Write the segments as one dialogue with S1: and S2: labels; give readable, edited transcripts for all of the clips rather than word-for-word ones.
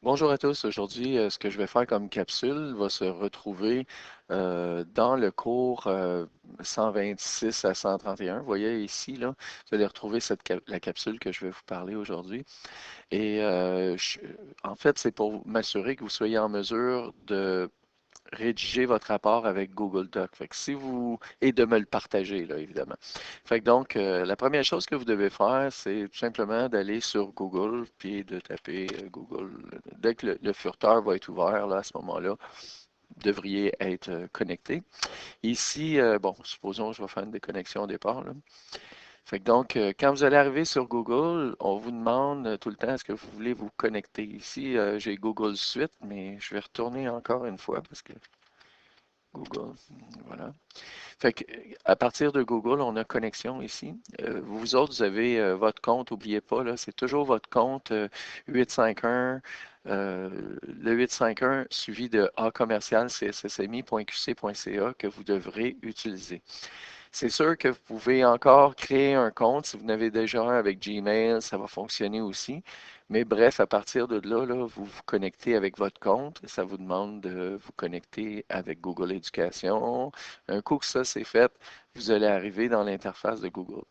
S1: Bonjour à tous. Aujourd'hui, ce que je vais faire comme capsule va se retrouver dans le cours 126 à 131. Vous voyez ici, là, vous allez retrouver la capsule que je vais vous parler aujourd'hui. Et en fait, c'est pour m'assurer que vous soyez en mesure de rédiger votre rapport avec Google Doc. Fait que si vous, et de me le partager, là, évidemment. Fait que donc, la première chose que vous devez faire, c'est tout simplement d'aller sur Google, puis de taper Google. Dès que le furteur va être ouvert, là, à ce moment-là, vous devriez être connecté. Ici, bon, supposons que je vais faire une déconnexion au départ, là. Fait que donc, quand vous allez arriver sur Google, on vous demande tout le temps est-ce que vous voulez vous connecter. Ici, j'ai Google Suite, mais je vais retourner encore une fois parce que Google, voilà. Fait que, à partir de Google, on a connexion ici. Vous autres, vous avez votre compte, n'oubliez pas, là, c'est toujours votre compte 851, le 851 suivi de A commercial cssmi.qc.ca que vous devrez utiliser. C'est sûr que vous pouvez encore créer un compte. Si vous en avez déjà un avec Gmail, ça va fonctionner aussi. Mais bref, à partir de là, vous vous connectez avec votre compte. Ça vous demande de vous connecter avec Google Éducation. Un coup que ça c'est fait, vous allez arriver dans l'interface de Google.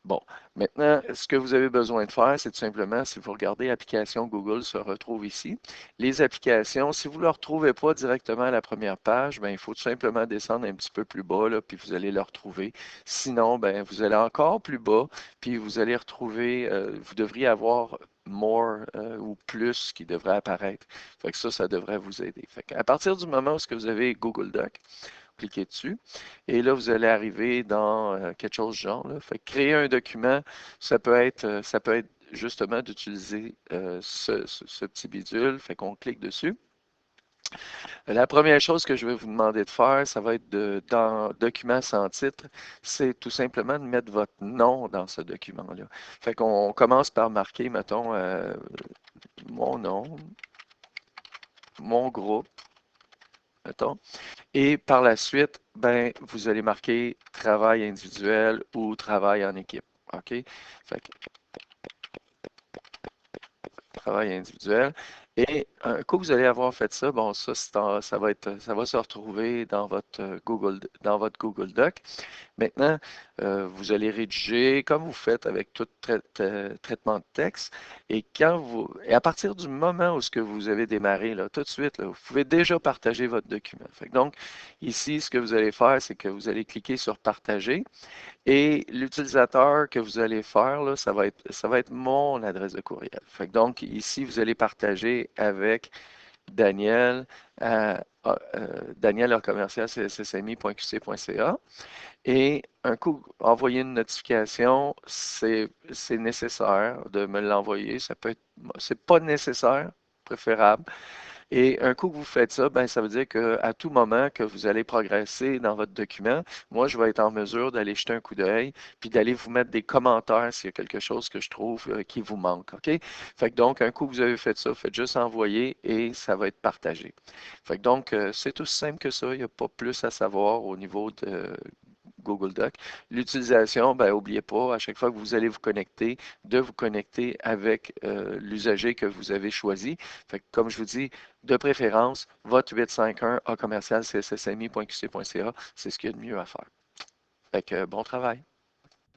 S1: Bon, maintenant, ce que vous avez besoin de faire, c'est tout simplement, si vous regardez application Google se retrouve ici. Les applications, si vous ne le retrouvez pas directement à la première page, ben, il faut tout simplement descendre un petit peu plus bas, là, puis vous allez le retrouver. Sinon, ben, vous allez encore plus bas, puis vous allez retrouver, vous devriez avoir more ou plus qui devrait apparaître. Fait que ça devrait vous aider. Fait à partir du moment où ce que vous avez Google Doc, cliquez dessus. Et là, vous allez arriver dans quelque chose de genre. Là. Fait que créer un document, ça peut être justement d'utiliser ce petit bidule. Fait qu'on clique dessus. La première chose que je vais vous demander de faire, ça va être dans document sans titre, c'est tout simplement de mettre votre nom dans ce document-là. Fait qu'on commence par marquer, mettons, mon nom, mon groupe, mettons. Et par la suite, ben, vous allez marquer travail individuel ou travail en équipe. OK? Fait que travail individuel. Et un coup que vous allez avoir fait ça, bon, ça va se retrouver dans votre Google Doc. Maintenant, vous allez rédiger comme vous faites avec tout traitement de texte. Et à partir du moment où ce que vous avez démarré, là, tout de suite, là, vous pouvez déjà partager votre document. Fait que donc, ici, ce que vous allez faire, c'est que vous allez cliquer sur partager. Et l'utilisateur que vous allez faire, là, ça va être mon adresse de courriel. Fait que donc, ici, vous allez partager avec Daniel Daniel en commercial cssmi.qc.ca. Et un coup, envoyer une notification, c'est nécessaire de me l'envoyer. C'est pas nécessaire, préférable. Et un coup que vous faites ça, ben, ça veut dire qu'à tout moment que vous allez progresser dans votre document, moi, je vais être en mesure d'aller jeter un coup d'œil, puis d'aller vous mettre des commentaires s'il y a quelque chose que je trouve qui vous manque. OK? Fait que donc, un coup que vous avez fait ça, faites juste envoyer et ça va être partagé. Fait que donc, c'est aussi simple que ça. Il n'y a pas plus à savoir au niveau de Google Doc. L'utilisation, ben, n'oubliez pas, à chaque fois que vous allez vous connecter, de vous connecter avec l'usager que vous avez choisi. Fait que, comme je vous dis, de préférence, votre 851 a commercial cssmi.qc.ca, c'est ce qu'il y a de mieux à faire. Fait que bon travail.